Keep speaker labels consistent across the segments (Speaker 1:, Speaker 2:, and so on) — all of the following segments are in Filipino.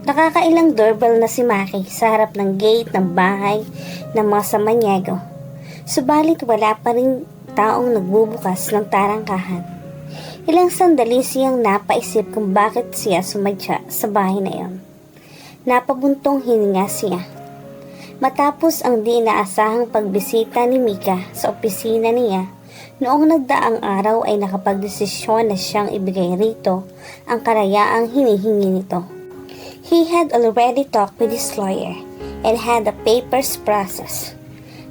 Speaker 1: Nakakailang doorbell na si Maki sa harap ng gate ng bahay ng mga Samaniego. Subalit wala pa rin taong nagbubukas ng tarangkahan. Ilang sandali siyang napaisip kung bakit siya sumadya sa bahay na iyon. Napabuntong hininga siya. Matapos ang di inaasahang pagbisita ni Mika sa opisina niya, noong nagdaang araw ay nakapagdesisyon na siyang ibigay rito ang karayaang hinihingi nito. He had already talked with his lawyer and had the papers processed,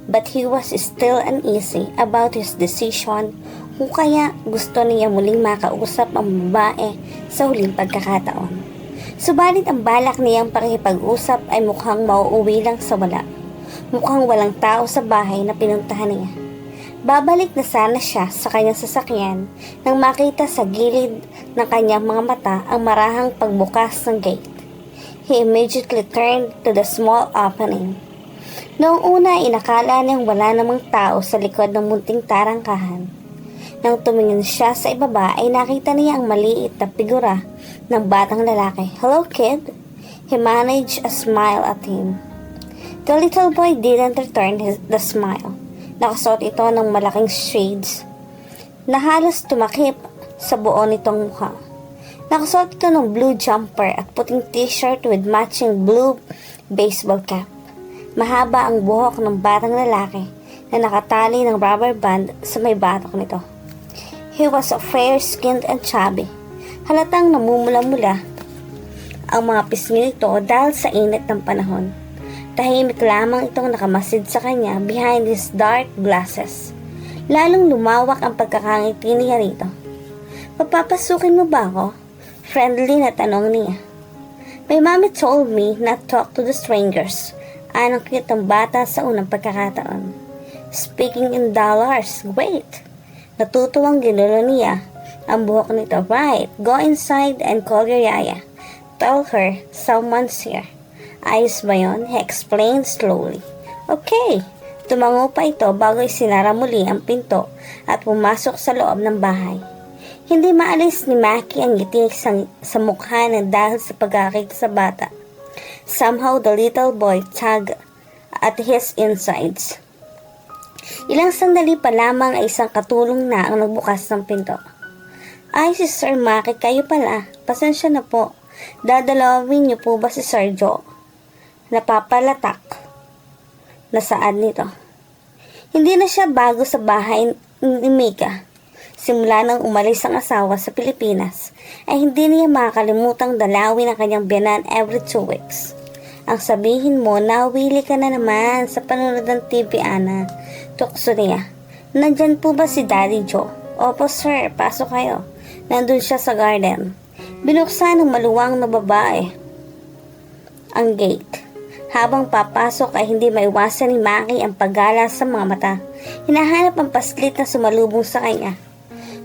Speaker 1: but he was still uneasy about his decision kung kaya gusto niya muling makausap ang babae sa huling pagkakataon. Subalit ang balak niyang pakikipag-usap ay mukhang mauuwi lang sa wala. Mukhang walang tao sa bahay na pinuntahan niya. Babalik na sana siya sa kanyang sasakyan nang makita sa gilid ng kanyang mga mata ang marahang pagbukas ng gate. He immediately turned to the small opening. Noong una, inakala niyang wala namang tao sa likod ng munting tarangkahan. Nang tumingin siya sa ibaba, ay nakita niya ang maliit na figura ng batang lalaki. "Hello, kid." He managed a smile at him. The little boy didn't return the smile. Nakasuot ito ng malaking shades na halos tumakip sa buo nitong mukha. Nakasuot ito ng blue jumper at puting t-shirt with matching blue baseball cap. Mahaba ang buhok ng batang lalaki na nakatali ng rubber band sa may batok nito. He was fair-skinned and chubby. Halatang namumula-mula ang mga pisngi nito dahil sa init ng panahon. Tahimik lamang itong nakamasid sa kanya behind his dark glasses. Lalong lumawak ang pagkakangiti niya rito. "Papapasukin mo ba ako?" Friendly na tanong niya. "My mommy told me not talk to the strangers." Anong cute ang bata sa unang pagkakataon. "Speaking in dollars, wait." Natutuwang ginulo niya ang buhok nito. "Right, go inside and call your yaya. Tell her someone's here." "Ayos ba yun?" he explained slowly. "Okay." Tumango pa ito bago isinara muli ang pinto at pumasok sa loob ng bahay. Hindi maalis ni Maki ang ngiti sa mukha na dahil sa pagkakita sa bata. Somehow the little boy tugged at his insides. Ilang sandali pa lamang ay isang katulong na ang nagbukas ng pinto. "Ay, si Sir Maki, kayo pala. Pasensya na po. Dadalawin niyo po ba si Sir Joe?" Napapalatak na saad nito. Hindi na siya bago sa bahay ni Mika. Simula nang umalis ang asawa sa Pilipinas, ay hindi niya makakalimutang dalawin ang kanyang biyanan every 2 weeks. "Ang sabihin mo, nawili ka na naman sa panonood ng TV, Ana." Tukso niya. "Nandyan po ba si Daddy Joe?" "Opo, sir. Pasok kayo." Nandun siya sa garden. Binuksan ng maluwang na babae ang gate. Habang papasok ay hindi maiwasan ni Maki ang paggala sa mga mata. Hinahanap ang paslit na sumalubong sa kanya.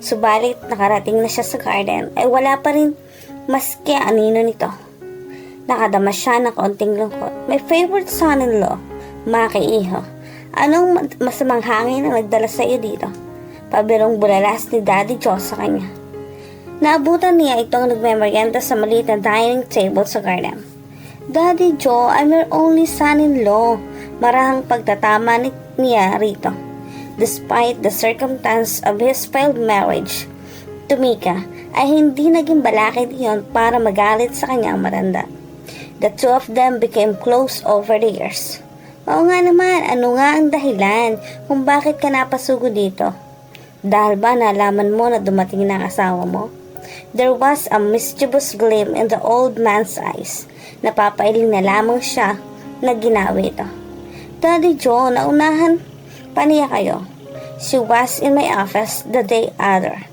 Speaker 1: Subalit nakarating na siya sa garden ay wala pa rin maski anino nito. Nakadama siya ng konting lungkot. "My favorite son-in-law, Maki, iho. Anong masamang hangin ang nagdala sa iyo dito?" Pabirong bulalas ni Daddy Joe sa kanya. Naabutan niya itong nagmemeryenda sa maliit na dining table sa garden. "Daddy Joe, I'm your only son-in-law." Marahang pagtatama niya rito. Despite the circumstance of his failed marriage to Mika, ay hindi naging balakid iyon para magalit sa kanyang matanda. The two of them became close over the years. "Oo nga naman, ano nga ang dahilan kung bakit ka napasugo dito? Dahil ba nalaman mo na dumating na ang asawa mo?" There was a mischievous gleam in the old man's eyes. Napapailing na lamang siya na ginawi ito. "Daddy Joe, naunahan pa niya kayo. She was in my office the day after."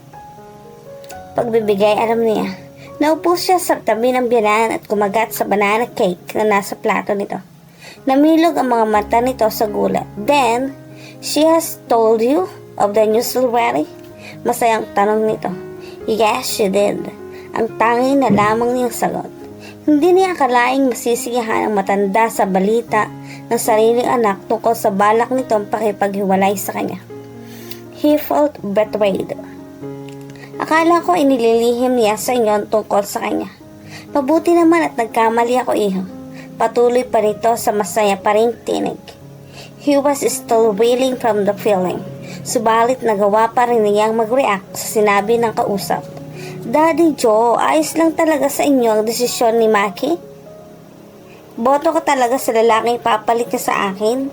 Speaker 1: Pagbibigay, alam niya. Naupo siya sa tabi ng biyanan at kumagat sa banana cake na nasa plato nito. Namilog ang mga mata nito sa gulat. "Then, she has told you of the news already?" Masayang tanong nito. "Yes, she did." Ang tangi na lamang niyang sagot. Hindi niya akalaing masisiyahan ang matanda sa balita ng sariling anak tungkol sa balak nitong pakipaghiwalay sa kanya. He felt betrayed. "Akala ko inililihim niya sa inyo tungkol sa kanya." Pabuti naman at nagkamali ako, iho. Patuloy pa rito sa masaya pa rin tinig. He was still reeling from the feeling. Subalit nagawa pa rin niyang mag-react sa sinabi ng kausap. Daddy Joe, ayos lang talaga sa inyo ang desisyon ni Maki? Boto ka talaga sa lalaking papalit niya sa akin?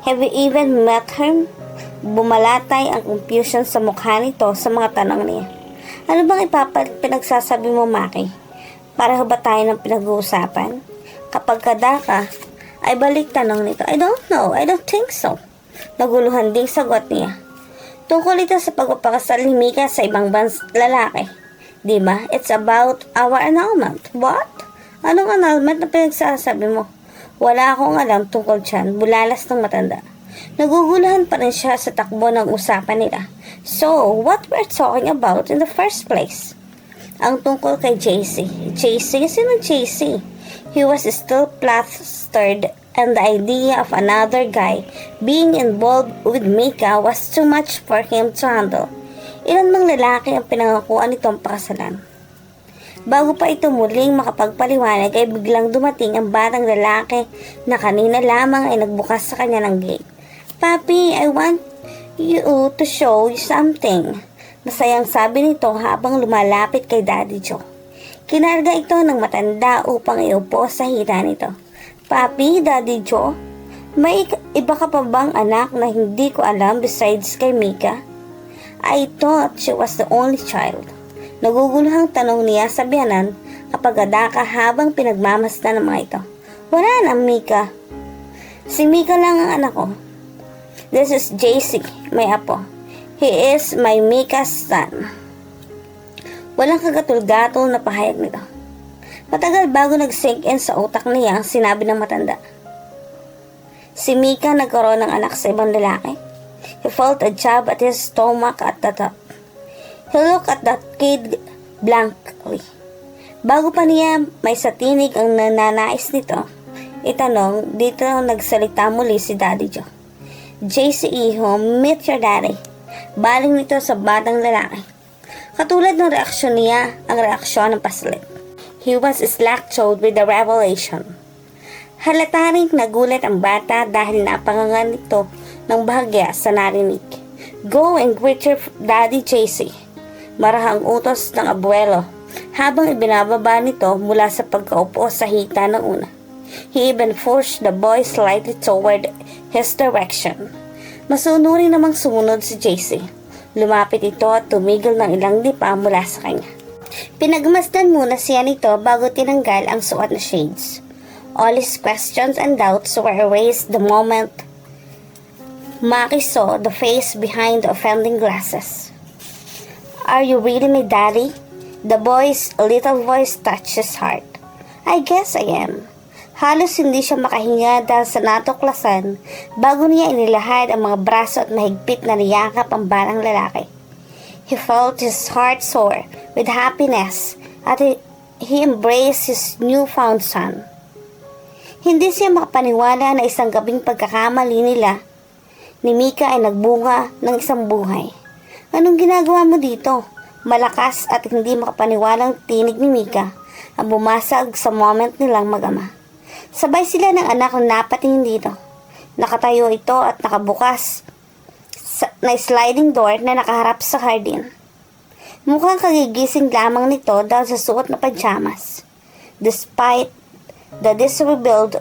Speaker 1: Have you even met him? Bumalatay ang confusion sa mukha nito sa mga tanong niya. Ano bang pinagsasabi mo, Maki? Pareho ba tayo ng pinag-uusapan? Kapag kadaka, ay balik tanong nito. I don't know. I don't think so. Naguluhan ding sagot niya. Tungkol ito sa pagpapakasal ni Mika sa ibang lalaki. Diba? It's about our annulment. What? Anong annulment na pinagsasabi mo? Wala akong alam tungkol dyan. Bulalas ng matanda. Naguguluhan pa rin siya sa takbo ng usapan nila. So, what we're talking about in the first place? Ang tungkol kay JC. JC? Sino JC? He was still flustered and the idea of another guy being involved with Mika was too much for him to handle. Ilan mang lalaki ang pinangakuan nitong pakasalan. Bago pa ito muling makapagpaliwanag ay biglang dumating ang batang lalaki na kanina lamang ay nagbukas sa kanya ng gate. Papi, I want you to show you something. Masayang sabi nito habang lumalapit kay Daddy Joe. Kinarga ito ng matanda upang iupo sa hita nito. Papi, Daddy Joe, may iba ka pa bang anak na hindi ko alam besides kay Mika? I thought she was the only child. Naguguluhang tanong niya sa biyanan kapag adaka habang pinagmamasdan ng mga ito. Wala na, Mika. Si Mika lang ang anak ko. This is JC, may apo. He is my Mika's son. Walang kagatol-gatol na pahayag nito. Matagal bago nag-sink in sa utak niya ang sinabi ng matanda. Si Mika nagkaroon ng anak sa ibang lalaki. He felt a jab at his stomach at the top. He looked at that kid blankly. Bago pa niya may sa tinig ang nananais nito, itanong, dito nagsalita muli si Daddy Joe. JC Iho, meet your daddy. Baling nito sa batang lalaki. Katulad ng reaksyon niya, ang reaksyon ng paslit. He was slack-jawed with the revelation. Halata rin nagulat ang bata dahil napangangan nito ng bahagya sa narinig. Go and greet your daddy, JC. Marahang utos ng abuelo habang ibinababa nito mula sa pagkaupo sa hita ng una. He even pushed the boy slightly toward his direction. Masunuri namang sumunod si JC. Lumapit ito at tumigil ng ilang lipa mula sa kanya. Pinagmasdan muna siya nito bago tinanggal ang suot na shades. All his questions and doubts were erased the moment Maki saw the face behind the offending glasses. Are you really my daddy? The boy's little voice touched his heart. I guess I am. Halos hindi siya makahinga dahil sa natuklasan bago niya inilahad ang mga braso at mahigpit na niyakap ang barang lalaki. He felt his heart soar with happiness at he embraced his newfound son. Hindi siya makapaniwala na isang gabing pagkakamali nila ni Mika ay nagbunga ng isang buhay. Anong ginagawa mo dito? Malakas at hindi makapaniwalang tinig ni Mika ang bumasag sa moment nilang mag-ama. Sabay sila ng anak na napatingin dito. Nakatayo ito at nakabukas na sliding door na nakaharap sa hardin. Mukhang kagigising lamang nito dahil sa suot na pajamas. Despite the disheveled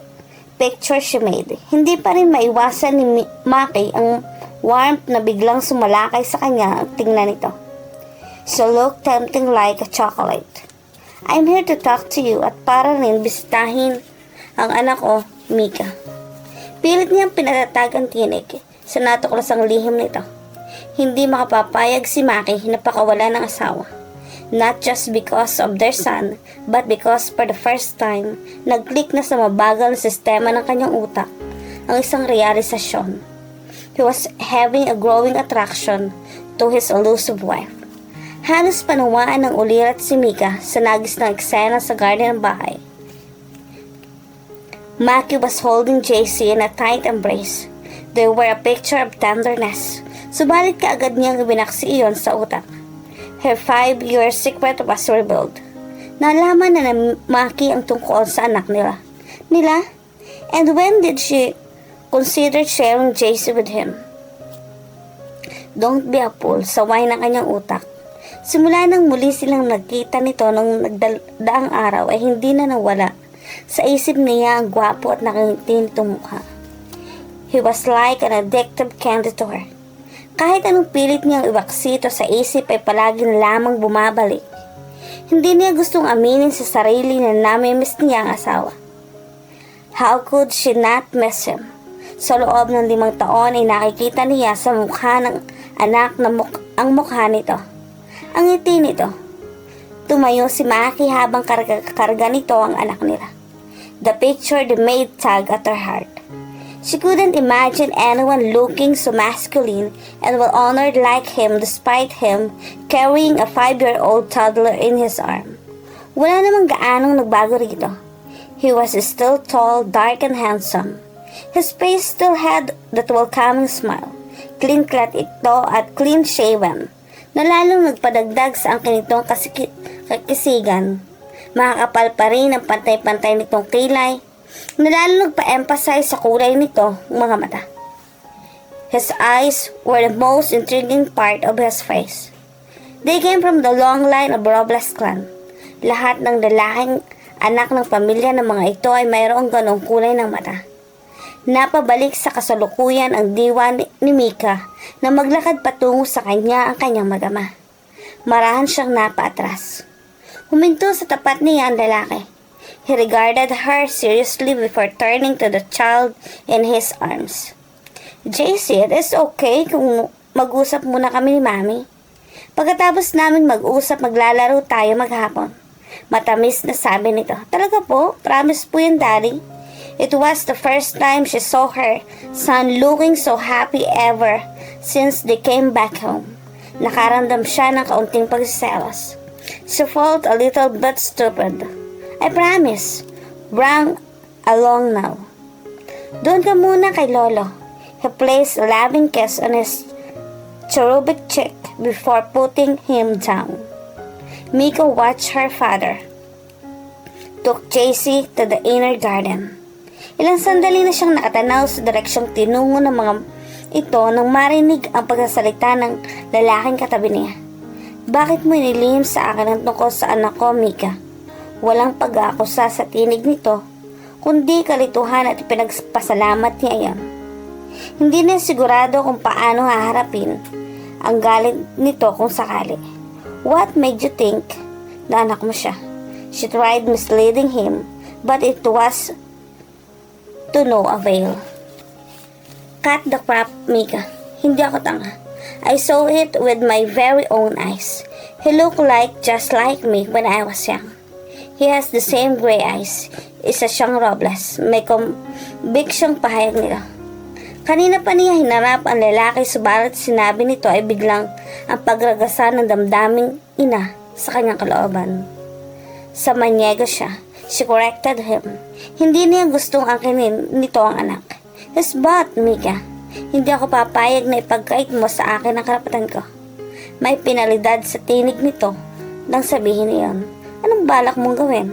Speaker 1: picture she made, hindi pa rin maiwasan ni Maki ang warmth na biglang sumalakay sa kanya ang tingnan nito. She looked tempting like a chocolate. I'm here to talk to you at para rin bisitahin ang anak ko, Mika. Pilit niyang pinatatag ang tinig sa natuklasang lihim nito. Hindi makapapayag si Maki na pakawala ng asawa. Not just because of their son, but because for the first time, nag-click na sa mabagal na sistema ng kanyang utak ang isang realisasyon. He was having a growing attraction to his elusive wife. Halos panawaan ng ulirat si Mika sa nagis ng eksena sa garden ng bahay. Maki was holding JC in a tight embrace. They were a picture of tenderness. Subalit kaagad niyang ibinaksi iyon sa utak. Her 5-year secret was revealed. Nalaman na ni Maki ang tungkol sa anak nila. And when did she consider sharing JC with him? Don't be a fool, saway ng kanyang utak. Simula nang muli silang nagkita nito nung nagdaang araw ay hindi na nawala sa isip niya ang gwapo at nakangiti nitong mukha. He was like an addictive candy to her. Kahit anong pilit niyang iwaksito sa isip ay palaging lamang bumabalik. Hindi niya gustong aminin sa sarili na namimiss niya ang asawa. How could she not miss him? Sa loob ng 5 taon ay nakikita niya sa mukha ng anak na ang mukha nito. Ang ngiti nito. Tumayo si Maki habang karga nito ang anak nila. The picture that made tug at her heart. She couldn't imagine anyone looking so masculine and well-honored like him despite him carrying a 5-year-old toddler in his arm. Wala namang gaanong nagbago rito. He was still tall, dark, and handsome. His face still had that welcoming smile. Clean-cut ito at clean-shaven, na lalong nagpadagdag sa angkin nitong kakisigan. Makakapal pa rin ang pantay-pantay nitong kilay, na lalong nagpa-emphasize sa kulay nito mga mata. His eyes were the most intriguing part of his face. They came from the long line of Robles clan. Lahat ng lalaking anak ng pamilya ng mga ito ay mayroong ganong kulay ng mata. Napabalik sa kasalukuyan ang diwa ni Mika na maglakad patungo sa kanya ang kanyang magama. Marahan siyang napaatras. Huminto sa tapat niya ang lalaki. He regarded her seriously before turning to the child in his arms. JC, it is okay kung mag-usap muna kami ni Mami. Pagkatapos namin mag-usap, maglalaro tayo maghapon. Matamis na sabi nito. Talaga po? Promise po yan, Daddy. It was the first time she saw her son looking so happy ever since they came back home. Nakaramdam siya ng kaunting pagsiselos. She felt a little bit stupid. I promise. Bring along now. Doon ka muna kay Lolo. He placed a loving kiss on his cherubic cheek before putting him down. Mika watched her father. Took JC to the inner garden. Ilang sandali na siyang nakatanaw sa direksyong tinungo ng mga ito nang marinig ang pagsasalita ng lalaking katabi niya. Bakit mo inilihim sa akin ang tungkol sa anak ko, Mika? Walang pag-aakusa sa tinig nito, kundi kalituhan at ipinagpasalamat niya iyon. Hindi na sigurado kung paano haharapin ang galit nito kung sakali. What made you think na anak mo siya? She tried misleading him, but it was to no avail. Cut the crap, Mika. Hindi ako tanga. I saw it with my very own eyes. He looked just like me when I was young. He has the same gray eyes. Isa siyang Robles. May conviction'ng pahayag nila. Kanina pa niya hinarap ang lalaki subalit sinabi nito ay biglang ang pagragasan ng damdaming ina sa kanyang kalooban. Samanyego siya. She corrected him. Hindi niya gustong angkinin nito ang anak. His butt, Mika. Hindi ako papayag na ipagkait mo sa akin ang karapatan ko. May pinalidad sa tinig nito nang sabihin niyon. Anong balak mong gawin?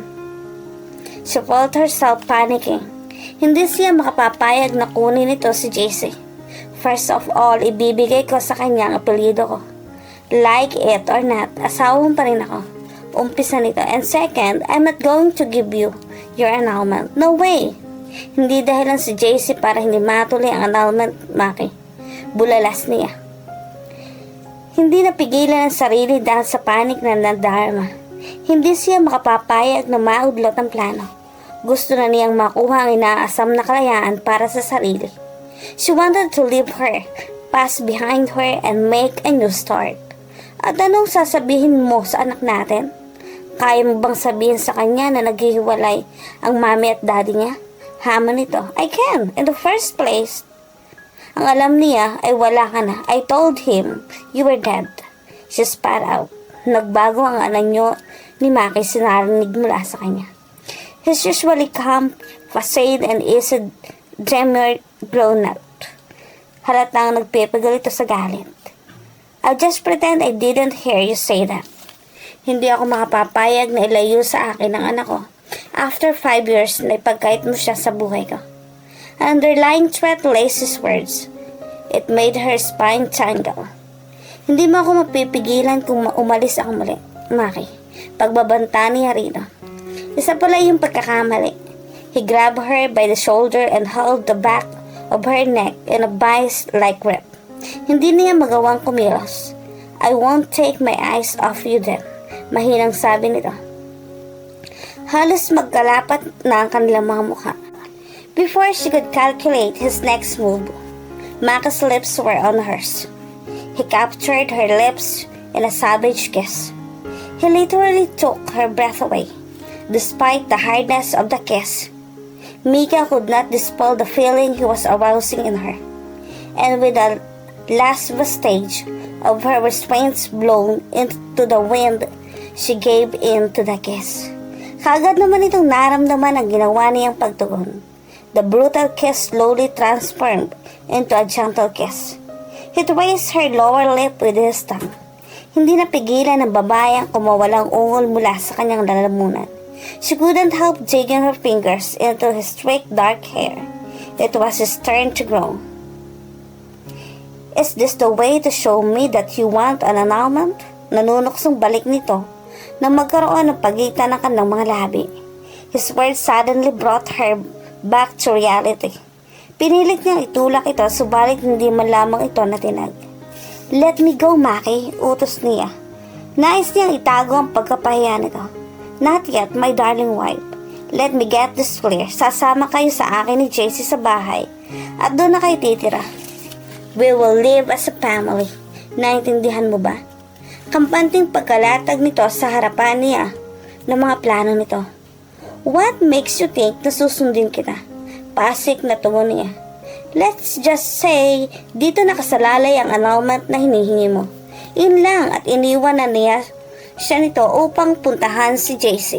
Speaker 1: She felt herself panicking. Hindi siya makapapayag na kunin ito si JC. First of all, ibibigay ko sa kanya ang apelyido ko. Like it or not, asawa mo pa rin ako. Umpisa nito. And second, I'm not going to give you your annulment. No way! Hindi dahilan si JC para hindi matuloy ang annulment, Maki. Bulalas niya. Hindi napigilan ang sarili dahil sa panik na nadarama. Hindi siya makapapayag na maudlot ang plano. Gusto na niyang makuha ang inaasam na kalayaan para sa sarili. She wanted to leave her, pass behind her, and make a new start. At anong sasabihin mo sa anak natin? Kaya mo bang sabihin sa kanya na naghihiwalay ang mami at daddy niya? Hamon nito, I can. In the first place, ang alam niya ay wala ka na. I told him you were dead. She spat out. Nagbago ang ananyo ni Maki sinarinig mula sa kanya. His usually calm facade and easy demure blown out. Halatang nagpipigil ito sa galit. I'll just pretend I didn't hear you say that. Hindi ako makapapayag na ilayo sa akin ang anak ko. After 5 years na ipagkait mo siya sa buhay ko. An underlying threat lays his words. It made her spine tingle. Hindi mo ako mapipigilan kung umalis ako muli, Maki. Pagbabanta niya rito. Isa pala yung pagkakamali. He grabbed her by the shoulder and held the back of her neck in a vice-like grip. Hindi niya magawang kumilos. I won't take my eyes off you then. Mahinang sabi nito. Halos magkalapat na ang kanilang mga mukha. Before she could calculate his next move, Maki's lips were on hers. He captured her lips in a savage kiss. He literally took her breath away. Despite the hardness of the kiss, Mika could not dispel the feeling he was arousing in her. And with the last vestige of her restraints blown into the wind, she gave in to the kiss. Kagad naman itong naramdaman ang ginawa niyang pagtugon. The brutal kiss slowly transformed into a gentle kiss. He raised her lower lip with his tongue. Hindi napigilan ng babae ang kumawalang ungol mula sa kanyang lalamunan. She couldn't help digging her fingers into his straight dark hair. It was his turn to groan. Is this the way to show me that you want an annulment? Nanunuksong balik nito na magkaroon ng pagitan ng kanilang mga labi. His words suddenly brought her back to reality. Pinilit niyang itulak ito subalit hindi man lamang ito natinag. Let me go, Maki, utos niya. Nais niyang itago ang pagkapahiya nito. Not yet, my darling wife. Let me get this clear. Sasama kayo sa akin ni JC sa bahay at doon na kayo titira. We will live as a family. Naintindihan mo ba? Kampanting pagkalatag nito sa harapan niya ng mga plano nito. What makes you think na susundin kita? Pasik na tungo niya. Let's just say, dito nakasalalay ang annulment na hinihingi mo. Yun lang at iniwan na niya siya nito upang puntahan si JC.